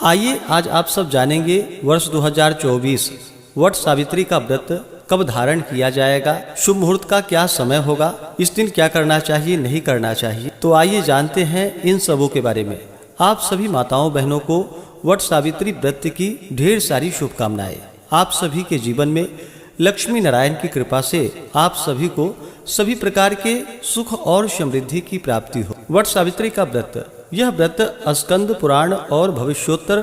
आइए आज आप सब जानेंगे वर्ष 2024 वट सावित्री का व्रत कब धारण किया जाएगा, शुभ मुहूर्त का क्या समय होगा, इस दिन क्या करना चाहिए नहीं करना चाहिए। तो आइए जानते हैं इन सबों के बारे में। आप सभी माताओं बहनों को वट सावित्री व्रत की ढेर सारी शुभकामनाएं। आप सभी के जीवन में लक्ष्मी नारायण की कृपा से आप सभी को सभी प्रकार के सुख और समृद्धि की प्राप्ति हो। वट सावित्री का व्रत, यह व्रत स्कंद पुराण और भविष्योत्तर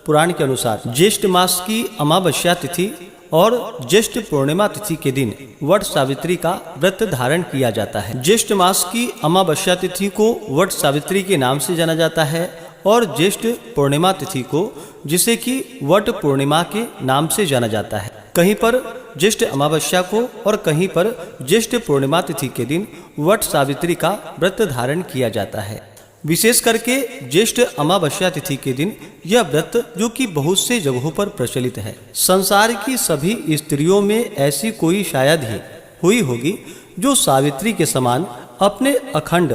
पुराण के अनुसार ज्येष्ठ मास की अमावस्या तिथि और ज्येष्ठ पूर्णिमा तिथि के दिन वट सावित्री का व्रत धारण किया जाता है। ज्येष्ठ मास की अमावस्या तिथि को वट सावित्री के नाम से जाना जाता है और ज्येष्ठ पूर्णिमा तिथि को जिसे कि वट पूर्णिमा के नाम से जाना जाता है। कहीं पर ज्येष्ठ अमावस्या को और कहीं पर ज्येष्ठ पूर्णिमा तिथि के दिन वट सावित्री का व्रत धारण किया जाता है। विशेष करके ज्येष्ठ अमावस्या तिथि के दिन यह व्रत जो कि बहुत से जगहों पर प्रचलित है। संसार की सभी स्त्रियों में ऐसी कोई शायद ही हुई होगी जो सावित्री के समान अपने अखंड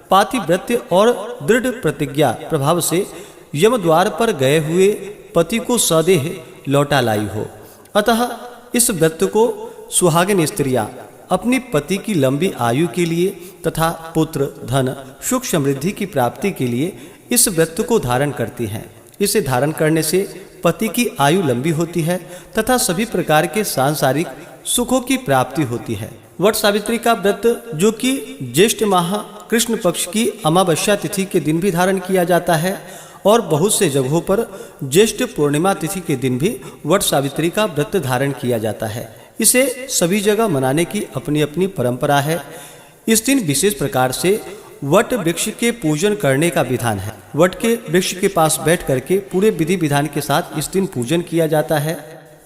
पातिव्रत्य और दृढ़ प्रतिज्ञा प्रभाव से यमद्वार पर गए हुए पति को सदेह लौटा लाई हो। अतः इस व्रत को सुहागिन स्त्रियां अपनी पति की लंबी आयु के लिए तथा पुत्र धन सुख समृद्धि की प्राप्ति के लिए इस व्रत को धारण करती हैं। इसे धारण करने से पति की आयु लंबी होती है तथा सभी प्रकार के सांसारिक सुखों की प्राप्ति होती है। वट सावित्री का व्रत जो कि ज्येष्ठ माह कृष्ण पक्ष की अमावस्या तिथि के दिन भी धारण किया जाता है और बहुत से जगहों पर ज्येष्ठ पूर्णिमा तिथि के दिन भी वट सावित्री का व्रत धारण किया जाता है। इसे सभी जगह मनाने की अपनी अपनी परंपरा है। इस दिन विशेष प्रकार से वट वृक्ष के पूजन करने का विधान है। वट के वृक्ष के पास बैठ करके पूरे विधि विधान के साथ इस दिन पूजन किया जाता है।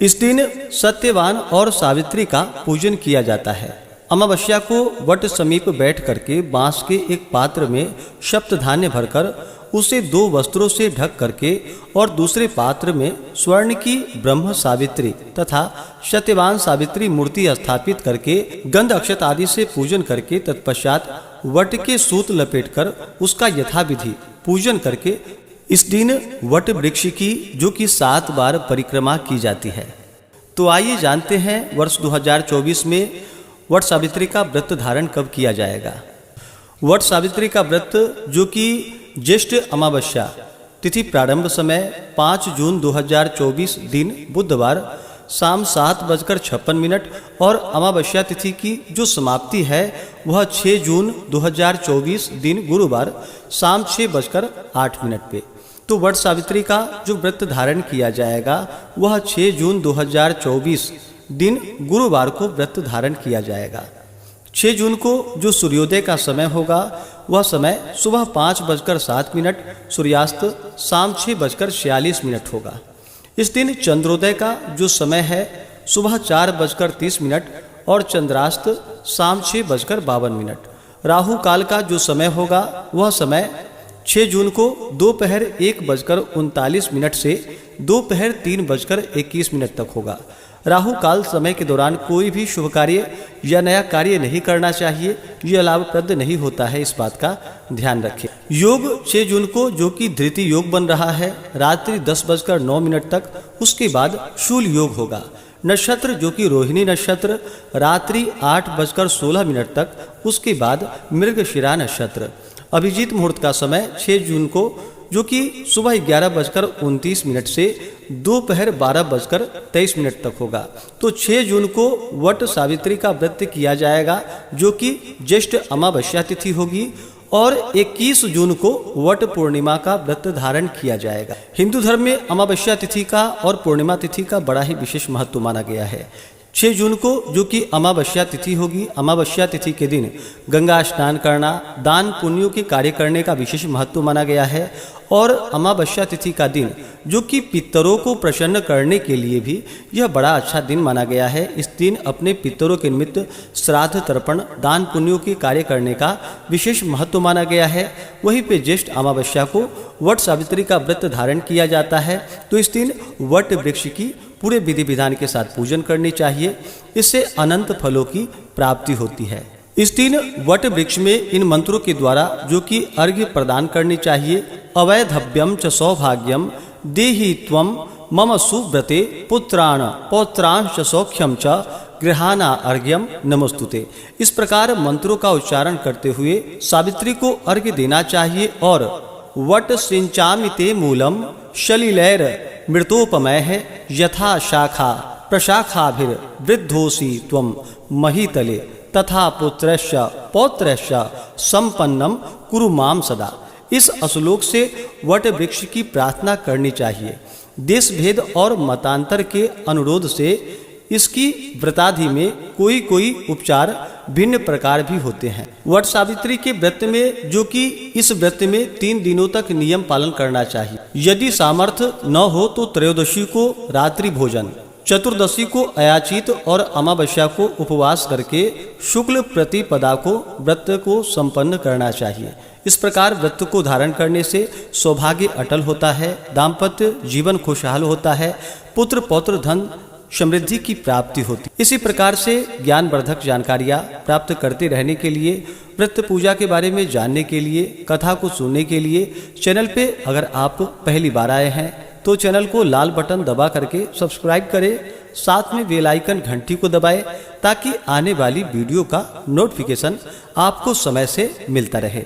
इस दिन सत्यवान और सावित्री का पूजन किया जाता है। अमावस्या को वट समीप बैठ करके बांस के एक पात्र में सप्त धान्य भरकर उसे 2 वस्त्रों से ढक करके और दूसरे पात्र में स्वर्ण की ब्रह्म सावित्री तथा सत्यवान सावित्री मूर्ति स्थापित करके गंध अक्षत आदि से पूजन करके तत्पश्चात वट के सूत लपेटकर उसका यथाविधि पूजन करके इस दिन वट वृक्ष की जो कि 7 बार परिक्रमा की जाती है। तो आइए जानते हैं वर्ष 2024 में वट सावित्री का व्रत धारण कब किया जाएगा। वट सावित्री का व्रत जो कि ज्येष्ठ अमावस्या तिथि प्रारंभ समय 5 जून 2024 दिन बुधवार शाम 7:56 और अमावस्या तिथि की जो समाप्ति है वह 6 जून 2024 दिन गुरुवार शाम 6:08 पे। तो वट सावित्री का जो व्रत धारण किया जाएगा वह 6 जून 2024 दिन गुरुवार को व्रत धारण किया जाएगा। 6 जून को जो सूर्योदय का समय होगा वह समय सुबह 5:07, सूर्यास्त शाम 6:46 होगा। इस दिन चंद्रोदय का जो समय है सुबह 4:30 और चंद्रास्त शाम 6:52। राहु काल का जो समय होगा वह समय 6 जून को दोपहर 1:39 से दोपहर 3:21 तक होगा। राहु काल समय के दौरान कोई भी शुभ कार्य या नया कार्य नहीं करना चाहिए, यह लाभप्रद नहीं होता है, इस बात का ध्यान रखें। योग 6 जून को जो कि धृति योग बन रहा है रात्रि 10:09 तक, उसके बाद शूल योग होगा। नक्षत्र जो कि रोहिणी नक्षत्र रात्रि 8:16 तक, उसके बाद मृगशिरा नक्षत्र। अभिजीत मुहूर्त का समय 6 जून को जो कि सुबह 11:29 से दोपहर 12:23 तक होगा। तो 6 जून को वट सावित्री का व्रत किया जाएगा जो कि ज्येष्ठ अमावस्या तिथि होगी और 21 जून को वट पूर्णिमा का व्रत धारण किया जाएगा। हिंदू धर्म में अमावस्या तिथि का और पूर्णिमा तिथि का बड़ा ही विशेष महत्व माना गया है। 6 जून को जो कि अमावस्या तिथि होगी, अमावस्या तिथि के दिन गंगा स्नान करना, दान पुण्यों के कार्य करने का विशेष महत्व माना गया है। और अमावस्या तिथि का दिन जो कि पितरों को प्रसन्न करने के लिए भी यह बड़ा अच्छा दिन माना गया है। इस दिन अपने पितरों के निमित्त श्राद्ध तर्पण दान पुण्यों के कार्य करने का विशेष महत्व माना गया है। वहीं पे ज्येष्ठ अमावस्या को वट सावित्री का व्रत धारण किया जाता है। तो इस दिन वट वृक्ष की पूरे विधि विधान के साथ पूजन करनी चाहिए, इससे अनंत फलों की प्राप्ति होती है। इस दिन वट वृक्ष में इन मंत्रों के द्वारा जो कि अर्घ्य प्रदान करनी चाहिए। अवैधव्यम च सौभाग्यम देहि त्वं मम सुव्रते पुत्राण पौत्रांश सौख्यम च गृहाना अर्घ्यम नमस्तुते। इस प्रकार मंत्रों का उच्चारण करते हुए सावित्री को अर्घ्य देना चाहिए और वट सिंचामिते मूलम शलिलैर मृतोपमय यथा शाखा प्रशाखाभिर वृद्धोसी त्वं महीतले तथा पुत्रस्य पौत्रस्य संपन्नम कुरु माम सदा। इस श्लोक से वट वृक्ष की प्रार्थना करनी चाहिए। देश भेद और मतांतर के अनुरोध से इसकी व्रताधि में कोई कोई उपचार भिन्न प्रकार भी होते हैं। वट सावित्री के व्रत में, जो कि इस व्रत में 3 दिनों तक नियम पालन करना चाहिए। यदि सामर्थ्य न हो तो त्रयोदशी को रात्रि भोजन, चतुर्दशी को अयाचित और अमावस्या को उपवास करके शुक्ल प्रतिपदा को व्रत को संपन्न करना चाहिए। इस प्रकार व्रत को धारण करने से सौभाग्य अटल होता है, दाम्पत्य जीवन खुशहाल होता है, पुत्र पौत्र धन समृद्धि की प्राप्ति होती। इसी प्रकार से ज्ञानवर्धक जानकारियाँ प्राप्त करते रहने के लिए, व्रत पूजा के बारे में जानने के लिए, कथा को सुनने के लिए चैनल पे अगर आप पहली बार आए हैं तो चैनल को लाल बटन दबा करके सब्सक्राइब करें, साथ में बेल आइकन घंटी को दबाएं ताकि आने वाली वीडियो का नोटिफिकेशन आपको समय से मिलता रहे।